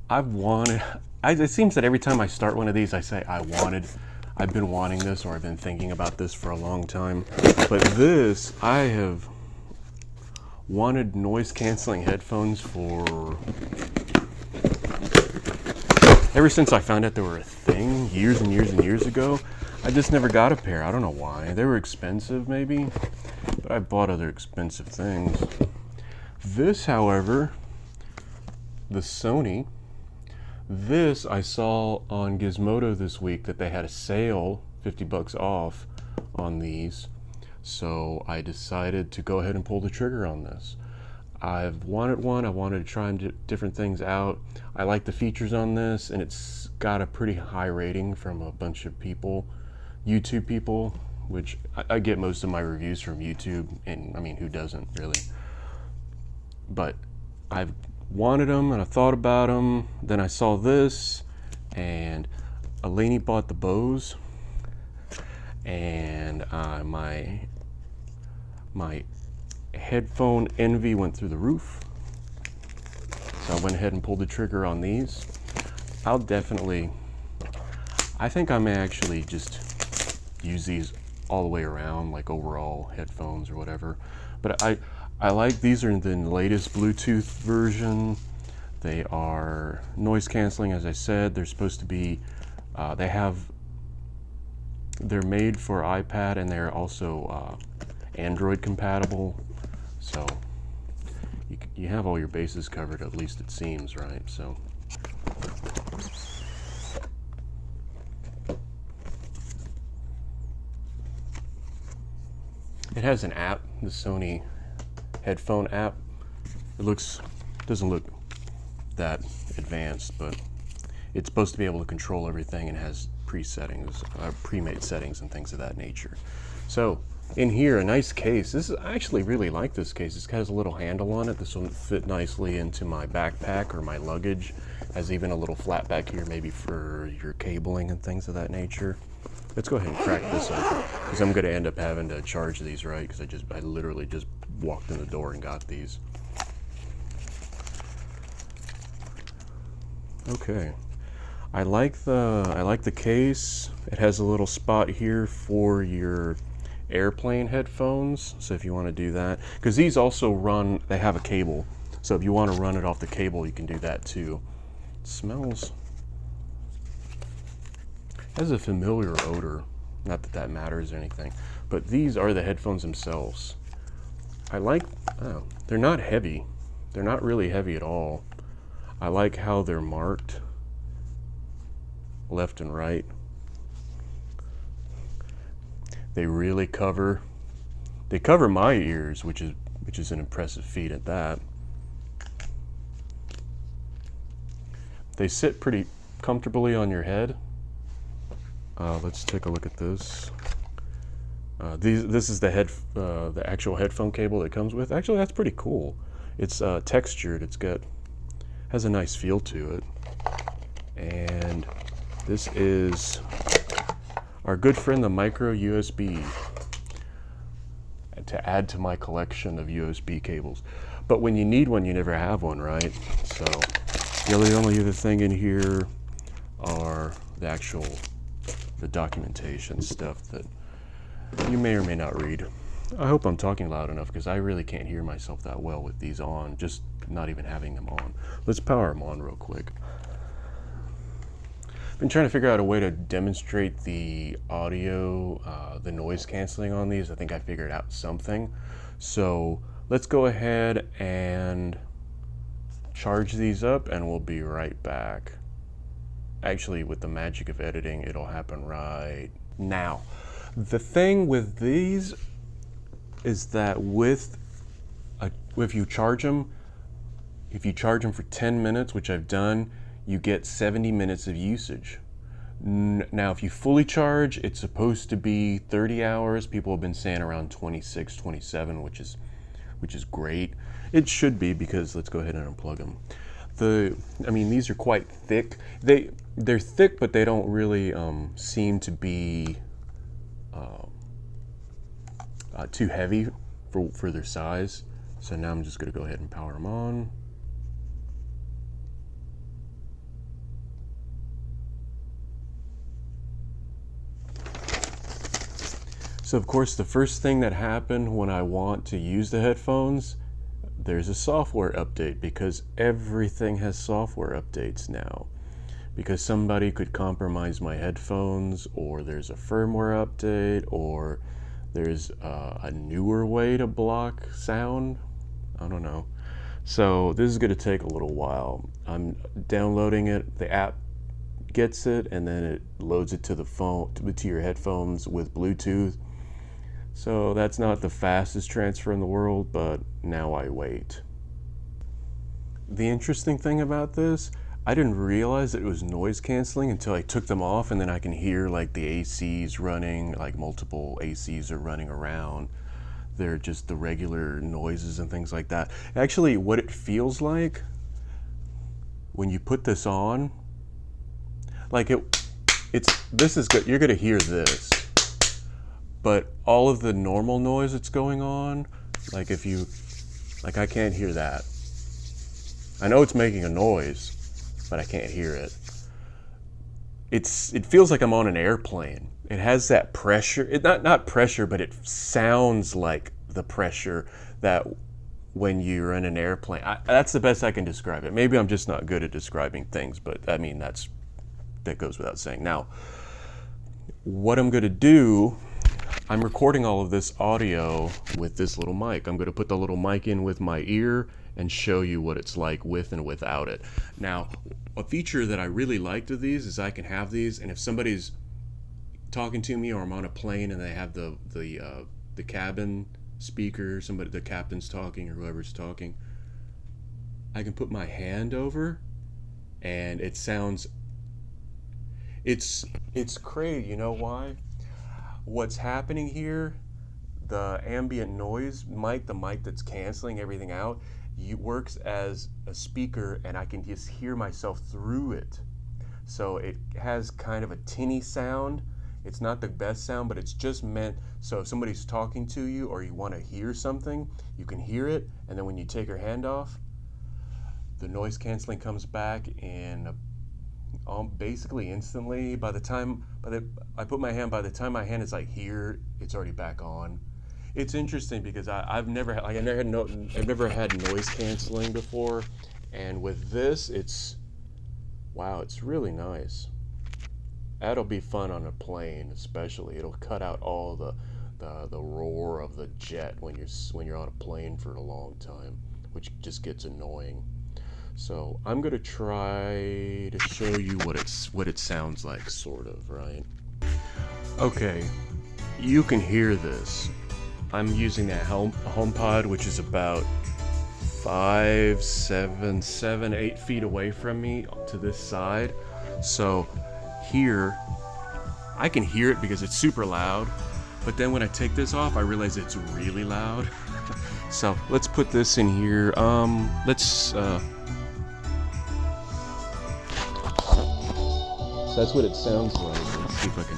it seems that every time I start one of these, I say I've been wanting this, or I've been thinking about this for a long time. But this, I have wanted noise canceling headphones for ever since I found out they were a thing years and years and years ago. I just never got a pair. I don't know why. They were expensive maybe, but I bought other expensive things. This, however, the Sony, this I saw on Gizmodo this week that they had a sale, 50 bucks off on these. So I decided to go ahead and pull the trigger on this. I've wanted one. I wanted to try different things out. I like the features on this, and it's got a pretty high rating from a bunch of people, YouTube people, which I get most of my reviews from YouTube, and I mean, who doesn't really? But I've wanted them, and I thought about them. Then I saw this, and Eleni bought the Bose, and my headphone envy went through the roof. So I went ahead and pulled the trigger on these. I think I may actually just use these all the way around, like overall headphones or whatever. But I like, these are the latest Bluetooth version. They are noise canceling, as I said. They're supposed to be, they're made for iPad, and they're also Android compatible. So you have all your bases covered, at least it seems, right? So it has an app, the Sony headphone app. Doesn't look that advanced, but it's supposed to be able to control everything, and has pre-made settings and things of that nature. So in here, a nice case. I actually really like this case. It has a little handle on it. This will fit nicely into my backpack or my luggage. Has even a little flap back here, maybe for your cabling and things of that nature. Let's go ahead and crack this open, because I'm going to end up having to charge these, right? Because I literally just walked in the door and got these. Okay. I like the case. It has a little spot here for your airplane headphones, so if you want to do that, because these also they have a cable, so if you want to run it off the cable, you can do that too. It smells, has a familiar odor, not that that matters or anything, but these are the headphones themselves. I like, they're not heavy, they're not really heavy at all. I like how they're marked left and right. They really cover my ears, which is an impressive feat at that. They sit pretty comfortably on your head. Let's take a look at this. This is the actual headphone cable that comes with. Actually, that's pretty cool. It's textured. Has a nice feel to it. And this is our good friend, the micro USB, to add to my collection of USB cables. But when you need one, you never have one, right? So the only other thing in here are the documentation stuff that you may or may not read. I hope I'm talking loud enough, because I really can't hear myself that well with these on, just not even having them on. Let's power them on real quick. Been trying to figure out a way to demonstrate the audio, the noise canceling on these. I think I figured out something. So let's go ahead and charge these up, and we'll be right back. Actually, with the magic of editing, it'll happen right now. The thing with these is that if you charge them for 10 minutes, which I've done, you get 70 minutes of usage. Now, if you fully charge, it's supposed to be 30 hours. People have been saying around 26, 27, which is great. It should be, because let's go ahead and unplug them. I mean, these are quite thick. They're thick, but they don't really seem to be too heavy for their size. So now I'm just going to go ahead and power them on. So of course the first thing that happened when I want to use the headphones, there's a software update, because everything has software updates now. Because somebody could compromise my headphones, or there's a firmware update, or there's a newer way to block sound. I don't know. So this is going to take a little while. I'm downloading it, the app gets it, and then it loads it to the phone, to your headphones with Bluetooth. So that's not the fastest transfer in the world, but now I wait. The interesting thing about this, I didn't realize that it was noise canceling until I took them off, and then I can hear like the ACs running, like multiple ACs are running around. They're just the regular noises and things like that. Actually, what it feels like when you put this on, like this is good. You're gonna hear this, but all of the normal noise that's going on, like I can't hear that. I know it's making a noise, but I can't hear it. It feels like I'm on an airplane. It has that pressure. Not pressure, but it sounds like the pressure that when you're in an airplane. That's the best I can describe it. Maybe I'm just not good at describing things, but I mean that goes without saying. Now, what I'm going to do, I'm recording all of this audio with this little mic. I'm going to put the little mic in with my ear and show you what it's like with and without it. Now, a feature that I really liked of these is I can have these, and if somebody's talking to me or I'm on a plane and they have the cabin speaker, the captain's talking or whoever's talking, I can put my hand over and it sounds, it's crazy. You know why? What's happening here, the ambient noise mic, the mic that's canceling everything out, works as a speaker, and I can just hear myself through it. So it has kind of a tinny sound. It's not the best sound, but it's just meant so if somebody's talking to you or you want to hear something, you can hear it, and then when you take your hand off, the noise canceling comes back in basically instantly. By the time I put my hand, by the time my hand is like here, it's already back on. It's interesting because I've never had noise canceling before, and with this, it's really nice. That'll be fun on a plane, especially. It'll cut out all the roar of the jet when you're on a plane for a long time, which just gets annoying. So I'm gonna try to show you what it sounds like, sort of, right? Okay, you can hear this. I'm using that HomePod, which is about 8 feet away from me to this side. So here, I can hear it because it's super loud, but then when I take this off, I realize it's really loud. So let's put this in here. So that's what it sounds like. Let's see if I can.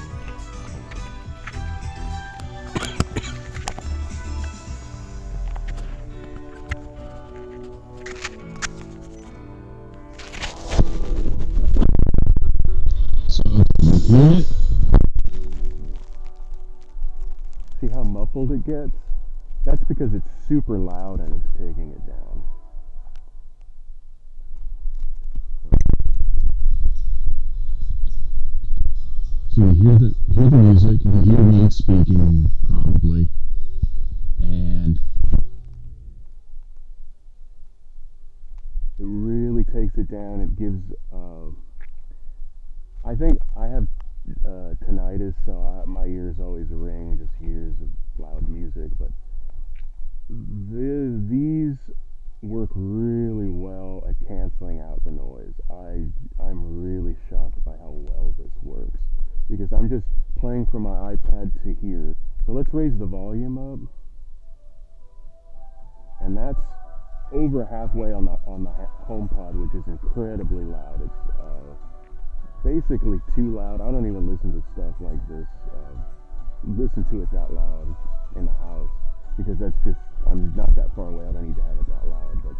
See how muffled it gets? That's because it's super loud and it's taking it down. So you hear the music, you hear me speaking probably, and it really takes it down. It gives, I think I have tinnitus, so my ears always ring, just years of loud music, but these work really well at canceling out the noise. I'm really shocked by how well this works, because I'm just playing from my iPad to here. So let's raise the volume up, and that's over halfway on the HomePod, which is incredibly loud. It's basically too loud. I don't even listen to stuff like this, listen to it that loud in the house, because that's just, I'm not that far away. I don't need to have it that loud. But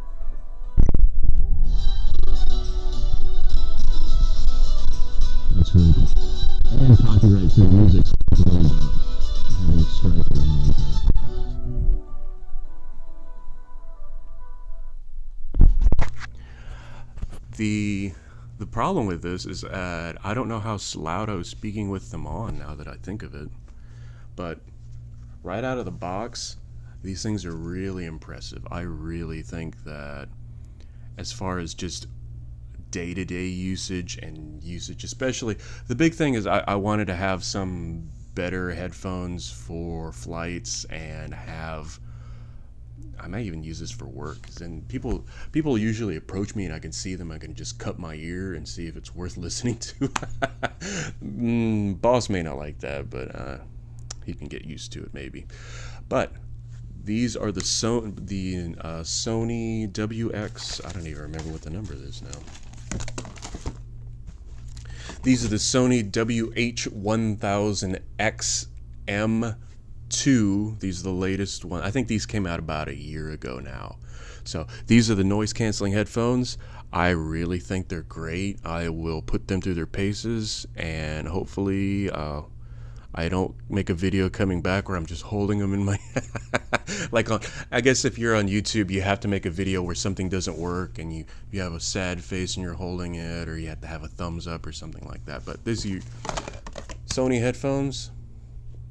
that's really good. And copyright free music, having the problem with this is that I don't know how loud I was speaking with them on, now that I think of it. But right out of the box, these things are really impressive. I really think that as far as just day-to-day usage and usage, especially, the big thing is I wanted to have some better headphones for flights, and I might even use this for work, because then people usually approach me and I can see them. I can just cut my ear and see if it's worth listening to. Boss may not like that, but he can get used to it maybe. But these are the Sony WX. I don't even remember what the number is now. These are the Sony WH-1000XM2. These are the latest one. I think these came out about a year ago now. So these are the noise canceling headphones. I really think they're great. I will put them through their paces, and hopefully I don't make a video coming back where I'm just holding them in my I guess if you're on YouTube, you have to make a video where something doesn't work and you have a sad face and you're holding it, or you have to have a thumbs up or something like that. But these are Sony headphones.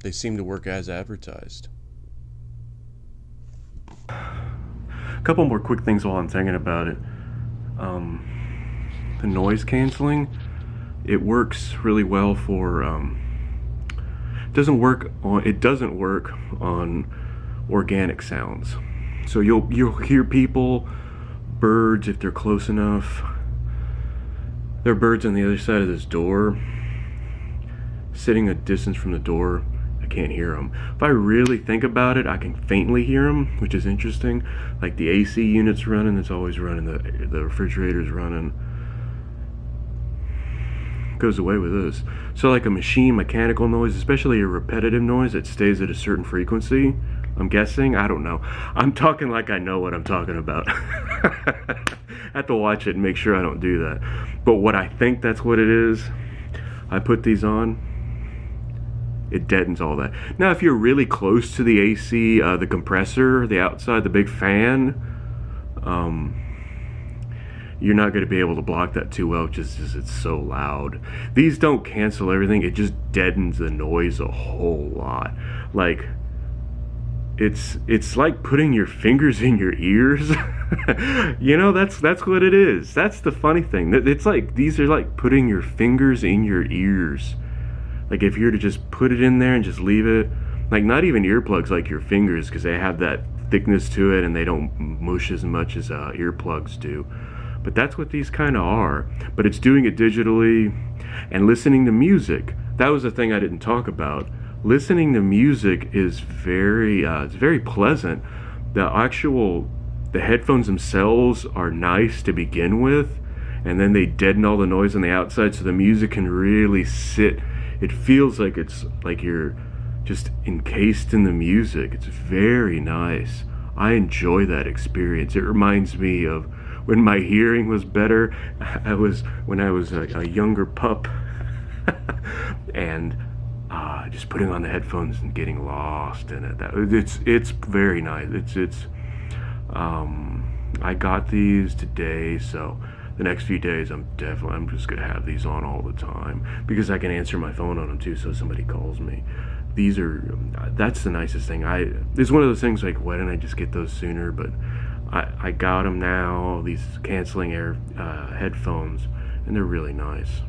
They seem to work as advertised. A couple more quick things while I'm thinking about it. The noise canceling, it works really well for it doesn't work on organic sounds. So you'll hear people, birds, if they're close enough. There are birds on the other side of this door, sitting a distance from the door. I can't hear them. If I really think about it, I can faintly hear them, which is interesting. Like the AC unit's running, it's always running, the refrigerator's running. Goes away with this. So like a mechanical noise, especially a repetitive noise that stays at a certain frequency, I'm guessing, I don't know. I'm talking like I know what I'm talking about. I have to watch it and make sure I don't do that. But what I think that's what it is, I put these on, it deadens all that. Now if you're really close to the AC, the compressor, the outside, the big fan, you're not going to be able to block that too well, just because it's so loud. These don't cancel everything, it just deadens the noise a whole lot. Like, it's like putting your fingers in your ears. You know, that's what it is. That's the funny thing. It's like, these are like putting your fingers in your ears. Like if you were to just put it in there and just leave it, like not even earplugs like your fingers, because they have that thickness to it and they don't mush as much as earplugs do. But that's what these kind of are. But it's doing it digitally. And listening to music, that was the thing I didn't talk about. Listening to music is it's very pleasant. The headphones themselves are nice to begin with, and then they deaden all the noise on the outside, so the music can really sit. It feels like it's like you're just encased in the music. It's very nice. I enjoy that experience. It reminds me of when my hearing was better. When I was a younger pup, and just putting on the headphones and getting lost in it. It's very nice. I got these today, so the next few days I'm just gonna have these on all the time, because I can answer my phone on them too, so somebody calls me. That's the nicest thing. It's one of those things like, why didn't I just get those sooner? But I got them now, these canceling air headphones, and they're really nice.